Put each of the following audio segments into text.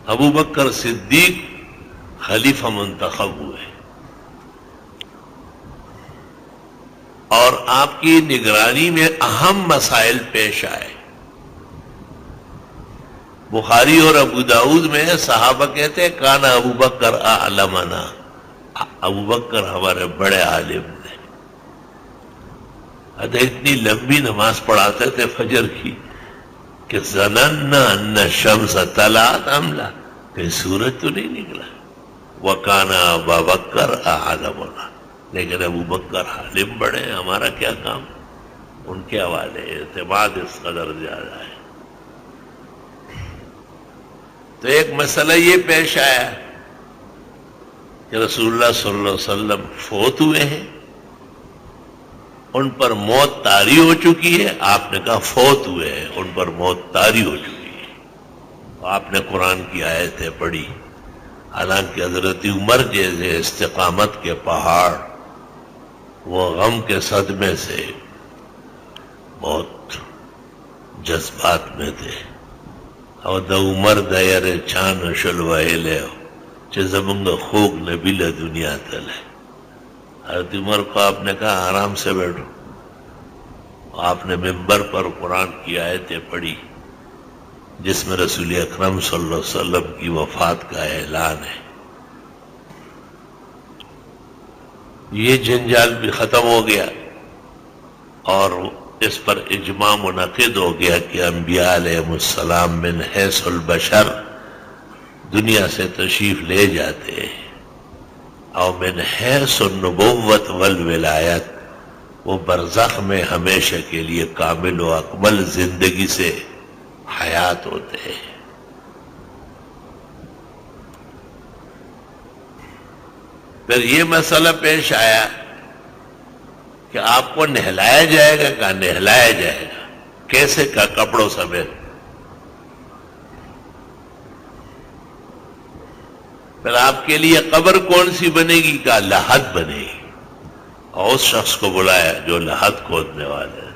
ابو بکر صدیق خلیفہ منتخب ہوئے اور آپ کی نگرانی میں اہم مسائل پیش آئے. بخاری اور ابو داؤد میں صحابہ کہتے ہیں کانا ابو بکر اعلمنا، ابو بکر ہمارے بڑے عالم تھے. اتنی لمبی نماز پڑھاتے تھے فجر کی کہ ظننا ان الشمس طلعت ام لا، کہ سورج تو نہیں نکلا. وکانا ابا بکر اعلمنا، لیکن ابو بکر عالم بڑے ہیں، ہمارا کیا کام. ان کے حوالے اعتماد اس قدر زیادہ ہے. تو ایک مسئلہ یہ پیش آیا کہ رسول اللہ صلی اللہ علیہ وسلم فوت ہوئے ہیں، ان پر موت طاری ہو چکی ہے. آپ نے کہا فوت ہوئے ہیں، ان پر موت طاری ہو چکی ہے. آپ نے قرآن کی آیتیں پڑھی، حالانکہ حضرت عمر جیسے استقامت کے پہاڑ وہ غم کے صدمے سے بہت جذبات میں تھے. اور دا عمر دا یر چان شلوائے چھ زمنگ خوک نبیل دنیا تل ہے. حضرت عمر کو آپ نے کہا آرام سے بیٹھو. آپ نے ممبر پر قرآن کی آیتیں پڑھی جس میں رسول اکرم صلی اللہ علیہ وسلم کی وفات کا اعلان ہے. یہ جنجال بھی ختم ہو گیا اور اس پر اجماع منعقد ہو گیا کہ انبیاء علیہ السلام من حیث البشر دنیا سے تشریف لے جاتے ہیں، اور من حیث النبوت والولایت وہ برزخ میں ہمیشہ کے لیے کامل و اکمل زندگی سے حیات ہوتے ہیں. پھر یہ مسئلہ پیش آیا کہ آپ کو نہلایا جائے گا کہ نہلایا جائے گا، کیسے کا کپڑوں سمیت. پھر آپ کے لیے قبر کون سی بنے گی؟ کا لحد بنے گی، اور اس شخص کو بلایا جو لحد کھودنے والے ہیں.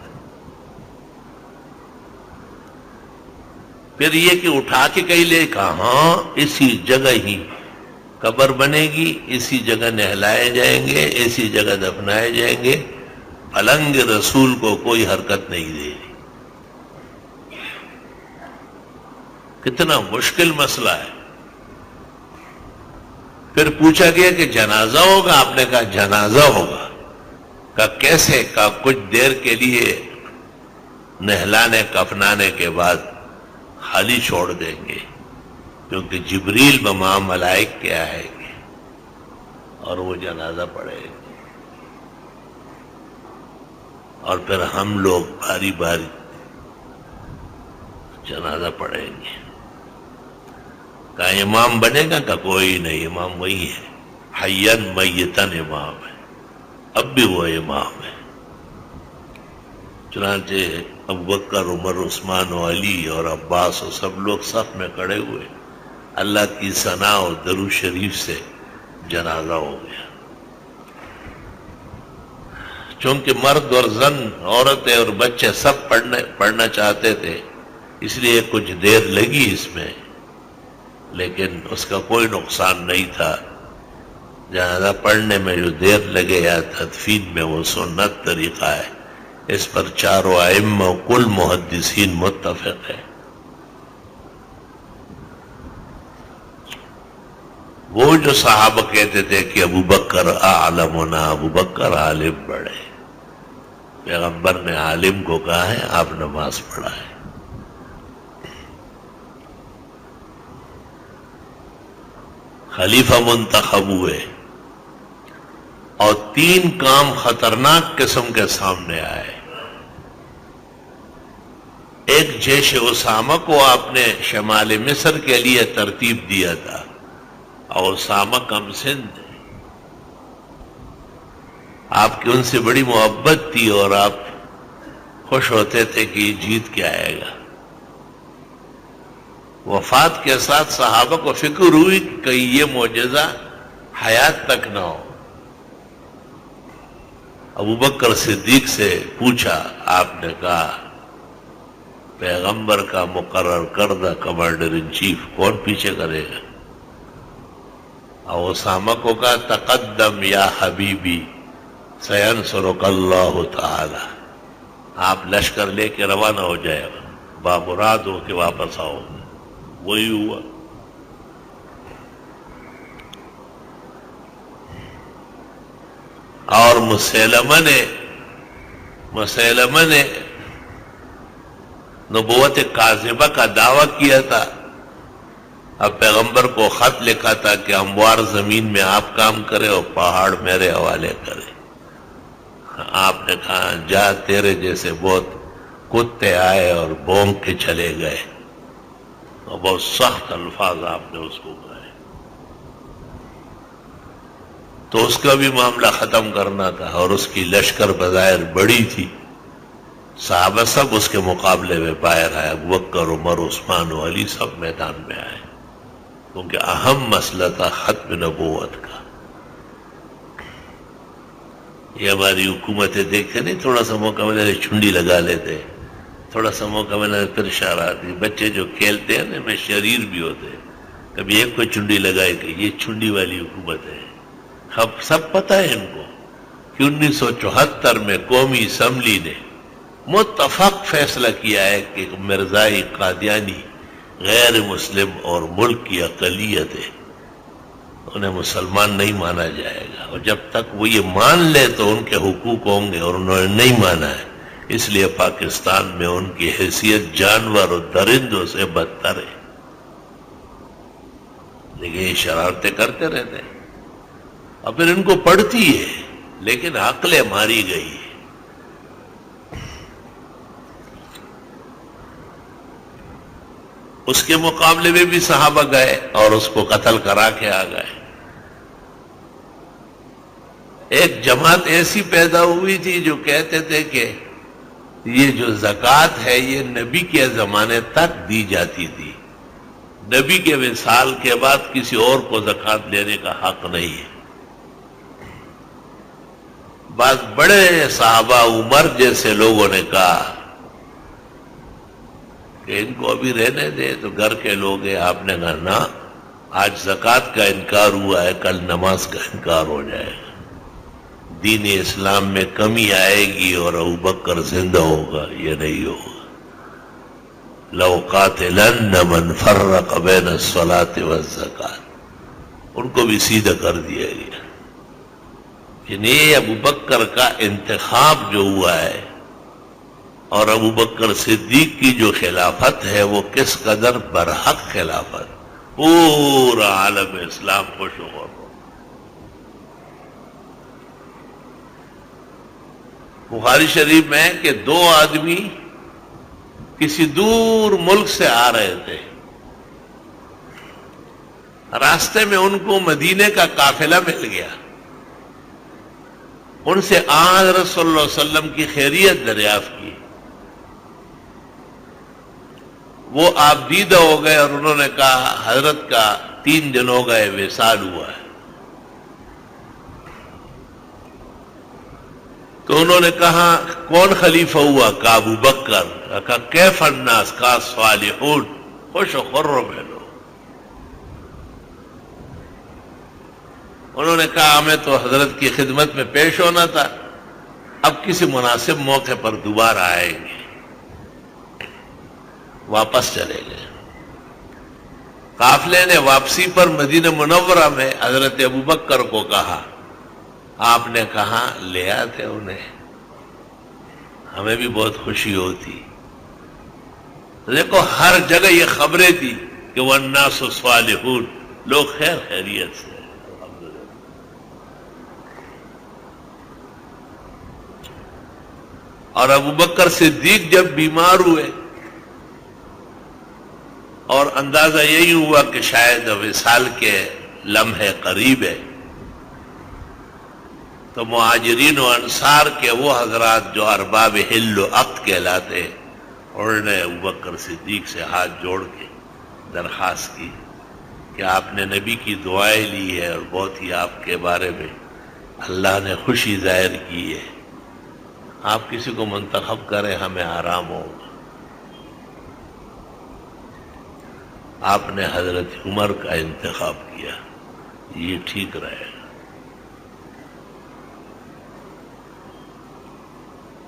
پھر یہ کہ اٹھا کے کہیں لے کہا ہاں اسی جگہ ہی قبر بنے گی، اسی جگہ نہلائے جائیں گے، اسی جگہ دفنائے جائیں گے. پلنگ رسول کو کوئی حرکت نہیں دے رہی. کتنا مشکل مسئلہ ہے. پھر پوچھا گیا کہ جنازہ ہوگا؟ آپ نے کہا جنازہ ہوگا. کہا کیسے؟ کہا کچھ دیر کے لیے نہلانے کفنانے کے بعد خالی چھوڑ دیں گے، کیونکہ جبریل بما ملائک کے آئیں گے اور وہ جنازہ پڑھے گے، اور پھر ہم لوگ باری باری جنازہ پڑھیں گے. کہا امام بنے گا؟ کہ کوئی نہیں، امام وہی ہے، حیاً میتاً امام ہے، اب بھی وہ امام ہے. چنانچہ ابوبکر عمر عثمان و علی اور عباس اور سب لوگ صف میں کھڑے ہوئے. اللہ کی ثنا اور درود شریف سے جنازہ ہو گیا. چونکہ مرد اور زن، عورتیں اور بچے سب پڑھنا چاہتے تھے، اس لیے کچھ دیر لگی اس میں، لیکن اس کا کوئی نقصان نہیں تھا. جنازہ پڑھنے میں جو دیر لگے یا تدفین میں وہ سنت طریقہ ہے. اس پر چاروں ائمہ و کل محدثین متفق ہے. وہ جو صحابہ کہتے تھے کہ ابو بکر اعلمنا، ابو بکر عالم بڑے، پیغمبر نے عالم کو کہا ہے آپ نماز پڑھائیں. خلیفہ منتخب ہوئے اور 3 کام خطرناک قسم کے سامنے آئے. ایک جیش اسامہ کو آپ نے شمال مصر کے لیے ترتیب دیا تھا، اور اسامہ کم سند، آپ کی ان سے بڑی محبت تھی اور آپ خوش ہوتے تھے کہ یہ جیت کے آئے گا. وفات کے ساتھ صحابہ کو فکر ہوئی کہ کہیں یہ معجزہ حیات تک نہ ہو. ابو بکر صدیق سے پوچھا، آپ نے کہا پیغمبر کا مقرر کردہ کمانڈر ان چیف کون پیچھے کرے گا؟ اور اسامہ کو کہا تقدم یا حبیبی سینصرک اللہ تعالی، آپ لشکر لے کے روانہ ہو جائے، بامراد ہو کے واپس آؤ۔ وہی ہوا۔ اور مسیلمہ نے نبوت کاذبہ کا دعویٰ کیا تھا، اب پیغمبر کو خط لکھا تھا کہ ہموار زمین میں آپ کام کرے اور پہاڑ میرے حوالے کرے۔ آپ نے کہا جا، تیرے جیسے بہت کتے آئے اور بونک کے چلے گئے، اور بہت سخت الفاظ آپ نے اس کو کہے۔ تو اس کا بھی معاملہ ختم کرنا تھا، اور اس کی لشکر بظاہر بڑی تھی، صحابہ سب اس کے مقابلے میں باہر آئے، ابوبکر، عمر، عثمان و علی سب میدان میں آئے، کیونکہ اہم مسئلہ تھا ختم نبوت کا۔ یہ ہماری حکومتیں دیکھتے نہیں، تھوڑا سا موقع ملے چنڈی لگا لیتے، تھوڑا سا موقع ملے پھر شرارتی۔ بچے جو کھیلتے ہیں نا میں شریر بھی ہوتے ہیں، کبھی ایک کو چنڈی لگائے کہ یہ چنڈی والی حکومت ہے۔ سب پتہ ہے ان کو کہ 1974 میں قومی اسمبلی نے متفق فیصلہ کیا ہے کہ مرزائی قادیانی غیر مسلم اور ملک کی اقلیت ہے، انہیں مسلمان نہیں مانا جائے گا، اور جب تک وہ یہ مان لے تو ان کے حقوق ہوں گے، اور انہوں نے نہیں مانا ہے، اس لیے پاکستان میں ان کی حیثیت جانور اور درندوں سے بدتر ہے۔ لیکن یہ شرارتیں کرتے رہتے ہیں، اور پھر ان کو پڑتی ہے، لیکن عقلیں ماری گئی ہے۔ اس کے مقابلے میں بھی صحابہ گئے اور اس کو قتل کرا کے آ گئے۔ ایک جماعت ایسی پیدا ہوئی تھی جو کہتے تھے کہ یہ جو زکوٰۃ ہے یہ نبی کے زمانے تک دی جاتی تھی، نبی کے وصال کے بعد کسی اور کو زکوٰۃ لینے کا حق نہیں ہے۔ بعض بڑے صحابہ عمر جیسے لوگوں نے کہا کہ ان کو ابھی رہنے دے، تو گھر کے لوگ ہیں، آپ نے کہا نا، آج زکوٰۃ کا انکار ہوا ہے، کل نماز کا انکار ہو جائے گا، دین اسلام میں کمی آئے گی اور ابوبکر زندہ ہوگا، یہ نہیں ہوگا۔ لَوْ قَاتِلَنَّ مَنْ فَرَّقَ بَيْنَ الصَّلَاةِ وَالزَّكَاةِ، ان کو بھی سیدھا کر دیا گیا۔ یعنی ابوبکر کا انتخاب جو ہوا ہے اور ابوبکر صدیق کی جو خلافت ہے وہ کس قدر برحق خلافت، پورا عالم اسلام خوش ہو۔ بخاری شریف میں ہے کہ دو آدمی کسی دور ملک سے آ رہے تھے، راستے میں ان کو مدینے کا قافلہ مل گیا، ان سے حضرت صلی اللہ علیہ وسلم کی خیریت دریافت کی، وہ آپ دیدہ ہو گئے اور انہوں نے کہا حضرت کا 3 دن ہو گئے وصال ہوا ہے۔ تو انہوں نے کہا کون خلیفہ ہوا؟ کہا ابوبکر۔ کہا کیف الناس؟ کہا صالحون، خوش و خرم ہے لوگ۔ انہوں نے کہا ہمیں تو حضرت کی خدمت میں پیش ہونا تھا، اب کسی مناسب موقع پر دوبارہ آئیں گے۔ واپس چلے گئے۔ قافلے نے واپسی پر مدینہ منورہ میں حضرت ابوبکر کو کہا، آپ نے کہا لے آتے انہیں، ہمیں بھی بہت خوشی ہوتی۔ دیکھو ہر جگہ یہ خبریں تھی کہ والناس صالحون، لوگ خیر خیریت سے۔ اور ابوبکر صدیق جب بیمار ہوئے اور اندازہ یہی ہوا کہ شاید وصال کے لمحے قریب ہے، تو مہاجرین و انصار کے وہ حضرات جو ارباب حل و عقد کہلاتے، انہوں نے ابوبکر صدیق سے ہاتھ جوڑ کے درخواست کی کہ آپ نے نبی کی دعائیں لی ہے اور بہت ہی آپ کے بارے میں اللہ نے خوشی ظاہر کی ہے، آپ کسی کو منتخب کریں، ہمیں آرام ہوگا۔ آپ نے حضرت عمر کا انتخاب کیا، یہ ٹھیک رہے گا۔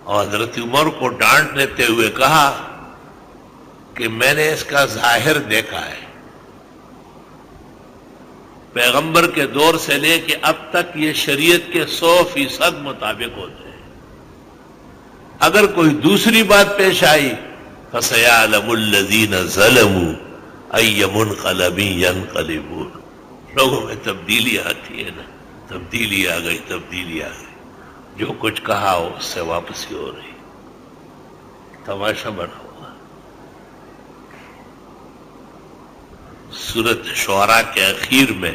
اور حضرت عمر کو ڈانٹ لیتے ہوئے کہا کہ میں نے اس کا ظاہر دیکھا ہے، پیغمبر کے دور سے لے کے اب تک یہ شریعت کے 100% مطابق ہوتے ہیں، اگر کوئی دوسری بات پیش آئی فَسَيَعْلَمُ الَّذِينَ ظَلَمُوا أَيَّ مُنْقَلَبٍ يَنْقَلِبُونَ۔ لوگوں میں تبدیلی آتی ہے نا، تبدیلی آ گئی، تبدیلی آ گئی، جو کچھ کہا ہو اس سے واپسی ہو رہی، تماشا بنا ہوا۔ سورۃ شعراء کے اخیر میں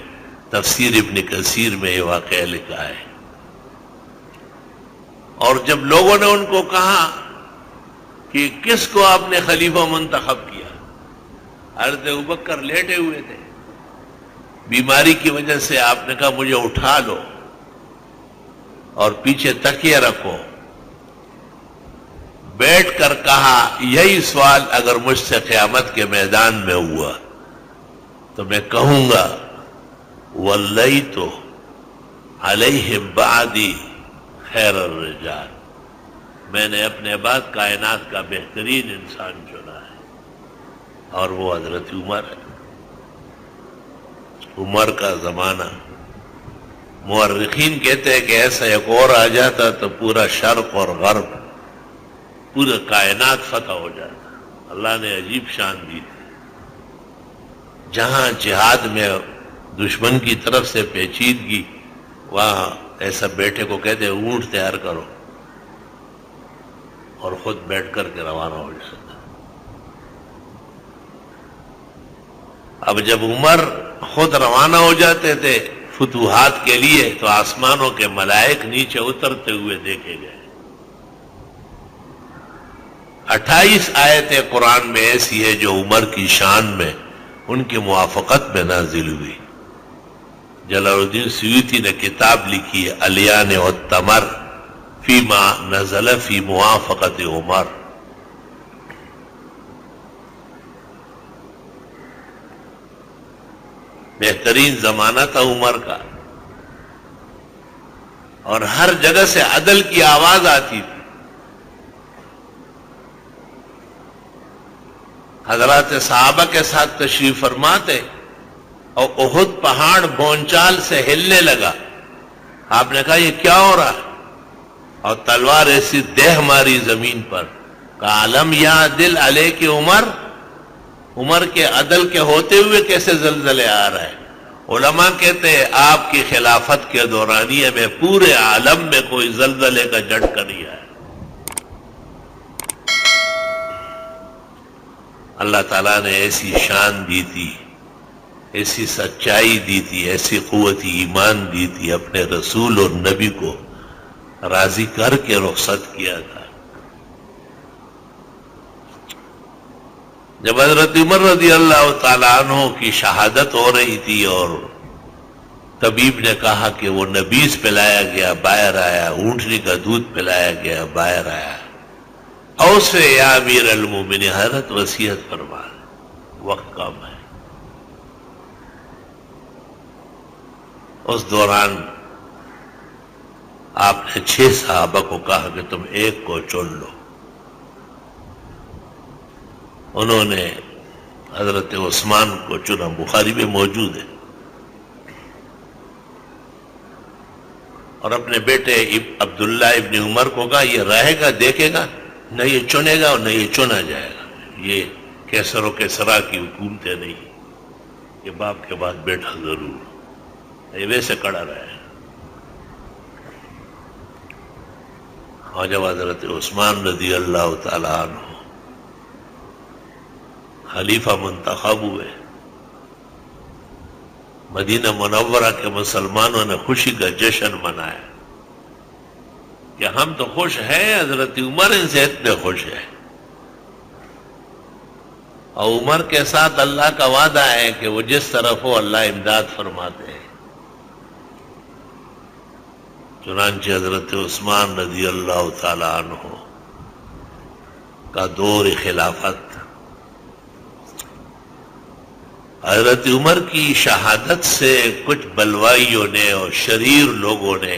تفسیر ابن کثیر میں یہ واقعہ لکھا ہے۔ اور جب لوگوں نے ان کو کہا کہ کس کو آپ نے خلیفہ منتخب کیا، حضرت ابوبکر لیٹے ہوئے تھے، بیماری کی وجہ سے آپ نے کہا مجھے اٹھا لو اور پیچھے تکیہ رکھو، بیٹھ کر کہا یہی سوال اگر مجھ سے قیامت کے میدان میں ہوا تو میں کہوں گا وَلَّيْتُ عَلَيْهِمْ بَعْدِي خَيْرَ الرِّجَالِ، میں نے اپنے بعد کائنات کا بہترین انسان چنا ہے، اور وہ حضرت عمر ہے۔ عمر کا زمانہ، مورخین کہتے ہیں کہ ایسا ایک اور آ جاتا تو پورا شرق اور غرب، پورا کائنات فتح ہو جاتا۔ اللہ نے عجیب شان دی تھی، جہاں جہاد میں دشمن کی طرف سے پیچیدگی، وہاں ایسا بیٹے کو کہتے اونٹ تیار کرو اور خود بیٹھ کر کے روانہ ہو جاتا۔ اب جب عمر خود روانہ ہو جاتے تھے فتوحات کے لیے تو آسمانوں کے ملائک نیچے اترتے ہوئے دیکھے گئے۔ 28 آیتیں قرآن میں ایسی ہے جو عمر کی شان میں ان کی موافقت میں نازل ہوئی۔ جلال الدین سیوطی نے کتاب لکھی ہے الیان والتمر فیما نزل فی موافقت عمر۔ بہترین زمانہ تھا عمر کا، اور ہر جگہ سے عدل کی آواز آتی تھی۔ حضرات صحابہ کے ساتھ تشریف فرماتے اور احد پہاڑ بونچال سے ہلنے لگا، آپ نے کہا یہ کیا ہو رہا ہے، اور تلوار ایسی دہ ماری زمین پر، کہا علم یا دل علیہ کی عمر کے عدل کے ہوتے ہوئے کیسے زلزلے آ رہے ہیں۔ علماء کہتے ہیں آپ کی خلافت کے دورانیے میں پورے عالم میں کوئی زلزلے کا جھٹکا نہیں آیا۔ اللہ تعالیٰ نے ایسی شان دی تھی، ایسی سچائی دی تھی، ایسی قوت ایمان دی تھی، اپنے رسول اور نبی کو راضی کر کے رخصت کیا تھا۔ جب حضرت عمر رضی اللہ تعالیٰ عنہ کی شہادت ہو رہی تھی اور طبیب نے کہا کہ وہ نبیذ پلایا گیا باہر آیا، اونٹنی کا دودھ پلایا گیا باہر آیا، اوصِ یا امیر المومنین، حضرت وصیت فرما، وقت کم ہے۔ اس دوران آپ نے 6 صحابہ کو کہا کہ تم ایک کو چن لو۔ انہوں نے حضرت عثمان کو چنا، بخاری میں موجود ہے، اور اپنے بیٹے عبداللہ ابن عمر کو کہا یہ رہے گا دیکھے گا، نہ یہ چنے گا اور نہ یہ چنا جائے گا، یہ کیسر و کسرا کی حکومتیں نہیں، یہ باپ کے بعد بیٹا ضرور، یہ ویسے کڑا رہے۔ اور جب حضرت عثمان رضی اللہ تعالیٰ عنہ خلیفہ منتخب ہوئے، مدینہ منورہ کے مسلمانوں نے خوشی کا جشن منایا کہ ہم تو خوش ہیں، حضرت عمر ان سے اتنے خوش ہیں، اور عمر کے ساتھ اللہ کا وعدہ ہے کہ وہ جس طرف ہو اللہ امداد فرماتے ہیں۔ چنانچہ حضرت عثمان رضی اللہ تعالی عنہ کا دور خلافت حضرت عمر کی شہادت سے کچھ بلوائیوں نے اور شریر لوگوں نے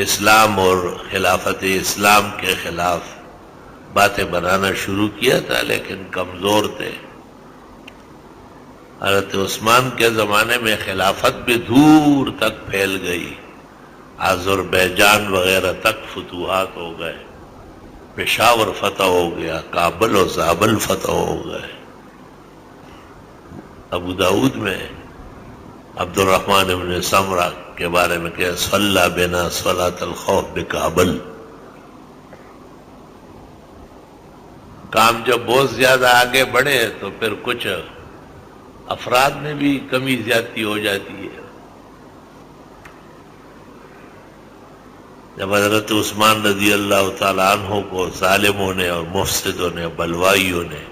اسلام اور خلافت اسلام کے خلاف باتیں بنانا شروع کیا تھا، لیکن کمزور تھے۔ حضرت عثمان کے زمانے میں خلافت بھی دور تک پھیل گئی، آذربائیجان وغیرہ تک فتوحات ہو گئے، پشاور فتح ہو گیا، کابل و زابل فتح ہو گئے۔ ابو داؤد میں عبد الرحمن بن سمرہ کے بارے میں کہ صلی بنا صلاۃ الخوف بکابل۔ کام جب بہت زیادہ آگے بڑھے تو پھر کچھ افراد میں بھی کمی زیادتی ہو جاتی ہے۔ جب حضرت عثمان رضی اللہ تعالیٰ عنہ کو ظالموں نے اور مفسدوں نے بلوائیوں نے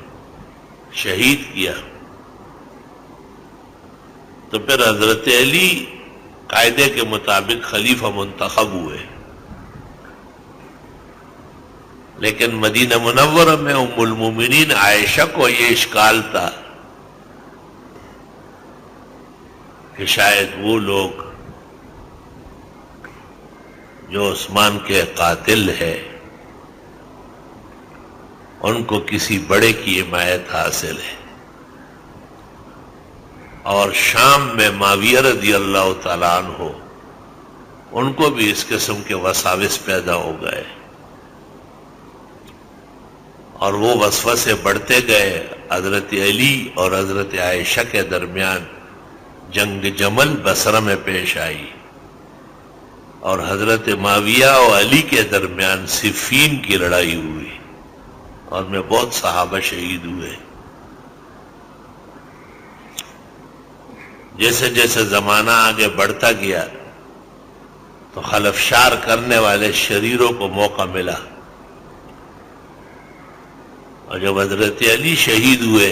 شہید کیا تو پھر حضرت علی قاعدے کے مطابق خلیفہ منتخب ہوئے، لیکن مدینہ منورہ میں ام المومنین عائشہ کو یہ اشکال تھا کہ شاید وہ لوگ جو عثمان کے قاتل ہے ان کو کسی بڑے کی حمایت حاصل ہے، اور شام میں معاویہ رضی اللہ تعالیٰ عنہ ان کو بھی اس قسم کے وساوس پیدا ہو گئے، اور وہ وسوسے بڑھتے گئے۔ حضرت علی اور حضرت عائشہ کے درمیان جنگ جمل بصرہ میں پیش آئی، اور حضرت معاویہ اور علی کے درمیان صفین کی لڑائی ہوئی، اور میں بہت صحابہ شہید ہوئے۔ جیسے جیسے زمانہ آگے بڑھتا گیا تو خلفشار کرنے والے شریروں کو موقع ملا، اور جب حضرت علی شہید ہوئے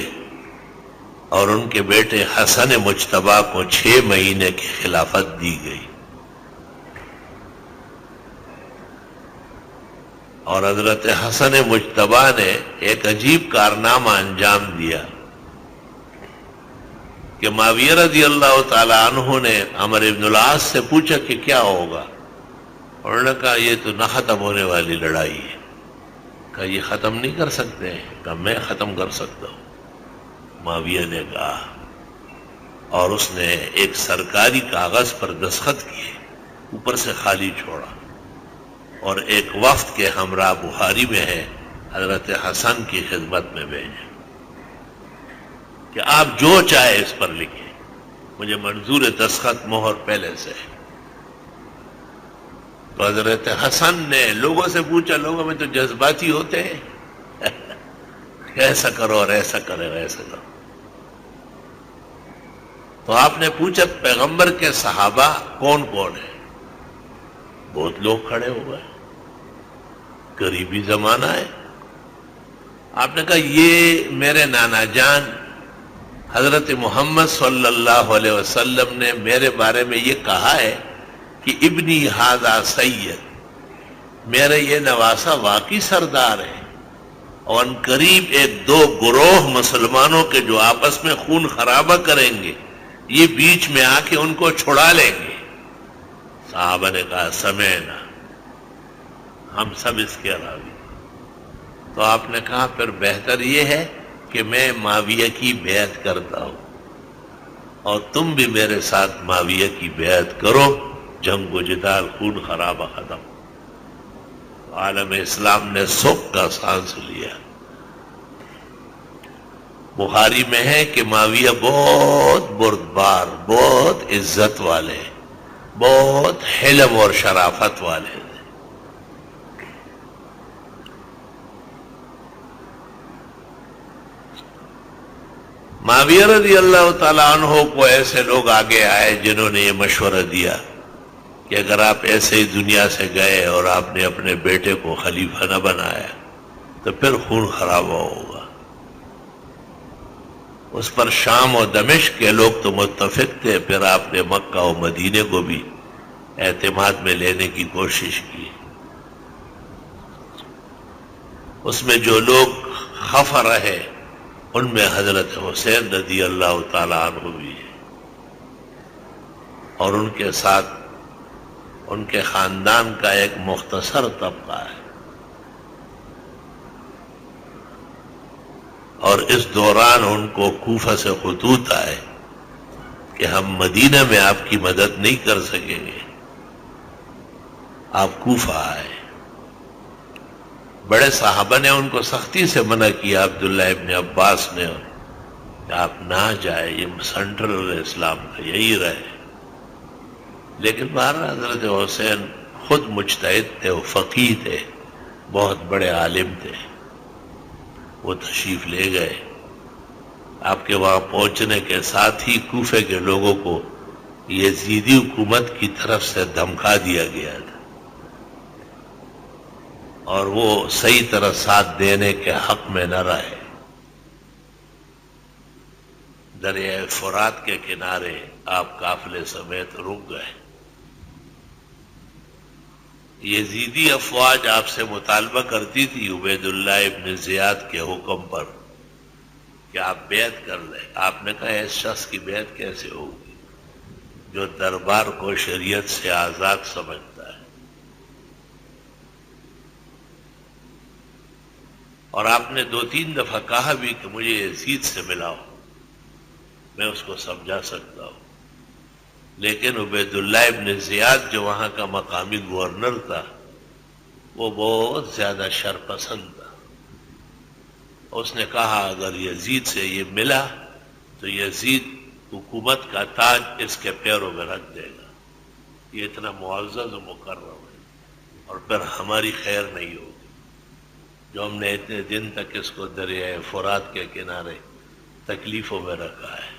اور ان کے بیٹے حسن مجتبیٰ کو 6 مہینے کی خلافت دی گئی، اور حضرت حسن مجتبیٰ نے ایک عجیب کارنامہ انجام دیا کہ معاویہ رضی اللہ تعالیٰ عنہ نے عمرو بن العاص سے پوچھا کہ کیا ہوگا، انہوں نے کہا یہ تو نہ ختم ہونے والی لڑائی ہے۔ کہا یہ ختم نہیں کر سکتے ہیں؟ کہا میں ختم کر سکتا ہوں۔ معاویہ نے کہا، اور اس نے ایک سرکاری کاغذ پر دستخط کیے، اوپر سے خالی چھوڑا، اور ایک وفد کے ہمراہ بخاری میں ہے حضرت حسن کی خدمت میں بھیجا کہ آپ جو چاہے اس پر لکھیں، مجھے منظور دستخط مہر پہلے سے ہے۔ تو حضرت حسن نے لوگوں سے پوچھا، لوگوں میں تو جذباتی ہوتے ہیں ایسا کرو اور ایسا کرو ایسا کرو، تو آپ نے پوچھا پیغمبر کے صحابہ کون کون ہیں؟ بہت لوگ کھڑے ہوئے، قریبی زمانہ ہے۔ آپ نے کہا یہ میرے نانا جان حضرت محمد صلی اللہ علیہ وسلم نے میرے بارے میں یہ کہا ہے کہ ابنی ھذا سید، میرا یہ نواسا واقعی سردار ہے، اور ان قریب 1-2 گروہ مسلمانوں کے جو آپس میں خون خرابہ کریں گے یہ بیچ میں آ کے ان کو چھڑا لیں گے۔ صحابہ نے کہا سمعنا، ہم سب اس کے راضی۔ تو آپ نے کہا پھر بہتر یہ ہے کہ میں معاویہ کی بیعت کرتا ہوں، اور تم بھی میرے ساتھ معاویہ کی بیعت کرو، جنگ و جدال خون خرابہ ختم۔ عالم اسلام نے سکھ کا سانس لیا۔ بخاری میں ہے کہ معاویہ بہت بردبار، بہت عزت والے، بہت حلم اور شرافت والے تھے۔ معاویہ رضی اللہ تعالیٰ عنہ کو ایسے لوگ آگے آئے جنہوں نے یہ مشورہ دیا کہ اگر آپ ایسے ہی دنیا سے گئے اور آپ نے اپنے بیٹے کو خلیفہ نہ بنایا تو پھر خون خرابہ ہوگا۔ اس پر شام و دمشق کے لوگ تو متفق تھے، پھر آپ نے مکہ و مدینے کو بھی اعتماد میں لینے کی کوشش کی۔ اس میں جو لوگ خفا رہے ان میں حضرت حسین رضی اللہ تعالیٰ عنہ بھی ہے، اور ان کے ساتھ ان کے خاندان کا ایک مختصر طبقہ ہے. اور اس دوران ان کو کوفہ سے خطوط آئے کہ ہم مدینہ میں آپ کی مدد نہیں کر سکیں گے، آپ کوفہ آئے. بڑے صحابہ نے ان کو سختی سے منع کیا، عبداللہ ابن عباس نے، کہ آپ نہ جائے، یہ سینٹرل اسلام کا یہی رہے. لیکن بہرحال حضرت حسین خود مجتہد تھے، وہ فقیہ تھے، بہت بڑے عالم تھے، وہ تشریف لے گئے. آپ کے وہاں پہنچنے کے ساتھ ہی کوفے کے لوگوں کو یزیدی حکومت کی طرف سے دھمکا دیا گیا تھا، اور وہ صحیح طرح ساتھ دینے کے حق میں نہ رہے. دریائے فرات کے کنارے آپ قافلے سمیت رک گئے. یزیدی افواج آپ سے مطالبہ کرتی تھی عبید اللہ ابن زیاد کے حکم پر کہ آپ بیعت کر لیں. آپ نے کہا اس شخص کی بیعت کیسے ہوگی جو دربار کو شریعت سے آزاد سمجھتا ہے. اور آپ نے 2-3 دفعہ کہا بھی کہ مجھے یزید سے ملاؤ، میں اس کو سمجھا سکتا ہوں. لیکن عبید اللہ ابن زیاد جو وہاں کا مقامی گورنر تھا، وہ بہت زیادہ شرپسند تھا. اس نے کہا اگر یزید سے یہ ملا تو یزید حکومت کا تاج اس کے پیروں میں رکھ دے گا، یہ اتنا معزز و مکرم ہے، اور پھر ہماری خیر نہیں ہوگی جو ہم نے اتنے دن تک اس کو دریائے فرات کے کنارے تکلیفوں میں رکھا ہے.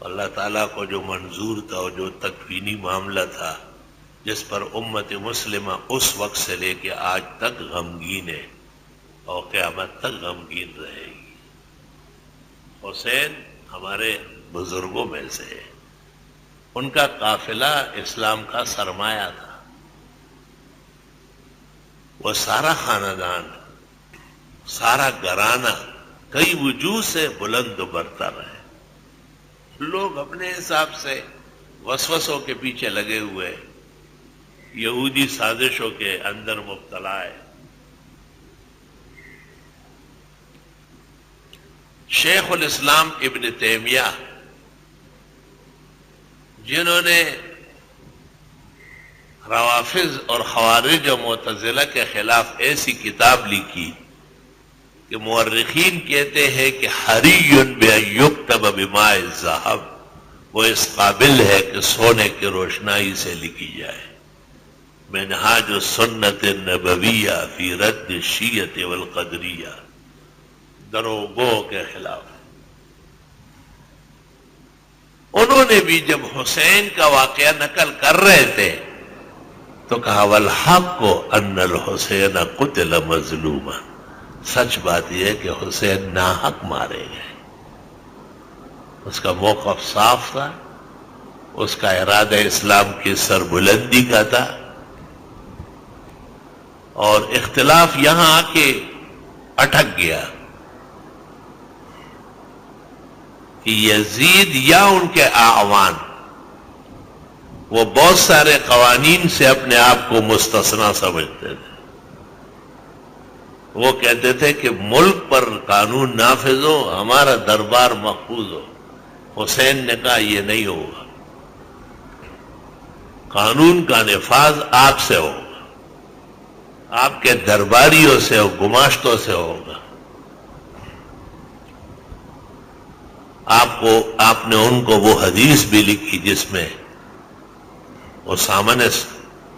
اللہ تعالیٰ کو جو منظور تھا اور جو تکوینی معاملہ تھا جس پر امت مسلمہ اس وقت سے لے کے آج تک غمگین ہے اور قیامت تک غمگین رہے گی. حسین ہمارے بزرگوں میں سے ہے، ان کا قافلہ اسلام کا سرمایہ تھا. وہ سارا خاندان، سارا گھرانہ کئی وجوہ سے بلند و برتر ہے. لوگ اپنے حساب سے وسوسوں کے پیچھے لگے ہوئے، یہودی سازشوں کے اندر مبتلا ہے. شیخ الاسلام ابن تیمیہ جنہوں نے روافض اور خوارج و معتزلہ کے خلاف ایسی کتاب لکھی کہ مورخین کہتے ہیں کہ حری بأن یکتب بماء الذہب، وہ اس قابل ہے کہ سونے کی روشنائی سے لکھی جائے. منہاج السنت النبویہ فی رد الشیعۃ والقدریہ، دروغوں کے خلاف. انہوں نے بھی جب حسین کا واقعہ نقل کر رہے تھے تو کہا والحق ان الحسین قتل مظلوما، سچ بات یہ ہے کہ حسین ناحق مارے گئے. اس کا موقف صاف تھا، اس کا ارادہ اسلام کی سربلندی کا تھا، اور اختلاف یہاں آ کے اٹک گیا کہ یزید یا ان کے اعوان وہ بہت سارے قوانین سے اپنے آپ کو مستثنا سمجھتے تھے. وہ کہتے تھے کہ ملک پر قانون نافذ ہو، ہمارا دربار محفوظ ہو. حسین نے کہا یہ نہیں ہوگا، قانون کا نفاذ آپ سے ہوگا، آپ کے درباریوں سے ہو، گماشتوں سے ہوگا. آپ نے ان کو وہ حدیث بھی لکھی جس میں اسامہ نے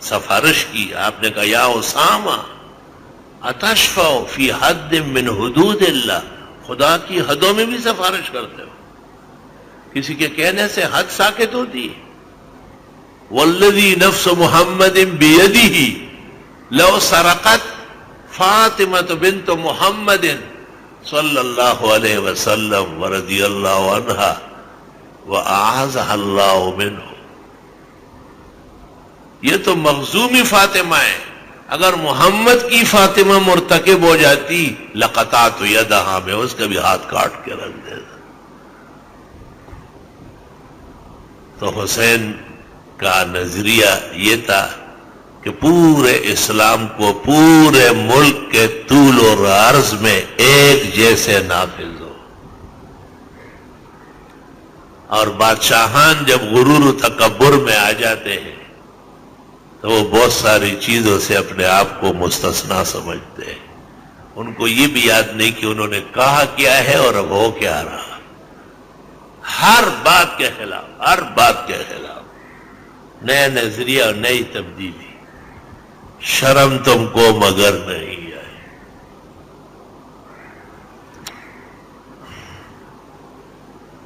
سفارش کی. آپ نے کہا یا اسامہ اتشفع فی حد من حدود اللہ، خدا کی حدوں میں بھی سفارش کرتے ہو؟ کسی کے کہنے سے حد ساکت ہوتی ہے؟ والذی نفس محمد بیدہ لو سرقت فاطمۃ بنت محمد صلی اللہ علیہ وسلم ورضی اللہ عنہا واعاذہ اللہ منہ. یہ تو مخزومی فاطمہ ہے، اگر محمد کی فاطمہ مرتکب ہو جاتی لقطعت یدہا، میں اس کا بھی ہاتھ کاٹ کے رکھ دیتا۔ تو حسین کا نظریہ یہ تھا کہ پورے اسلام کو پورے ملک کے طول و عرض میں ایک جیسے نافذ ہو، اور بادشاہان جب غرور و تکبر میں آ جاتے ہیں تو وہ بہت ساری چیزوں سے اپنے آپ کو مستثنا سمجھتے ہیں، ان کو یہ بھی یاد نہیں کہ انہوں نے کہا کیا ہے اور اب ہو کیا رہا، ہر بات کے خلاف، ہر بات کے خلاف نیا نظریہ اور نئی تبدیلی۔ شرم تم کو مگر نہیں آئی۔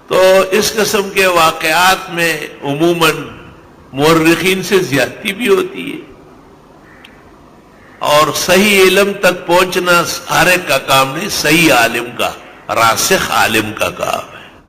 تو اس قسم کے واقعات میں عموماً مورخین سے زیادتی بھی ہوتی ہے، اور صحیح علم تک پہنچنا ہر ایک کا کام نہیں، صحیح عالم کا، راسخ عالم کا کام ہے۔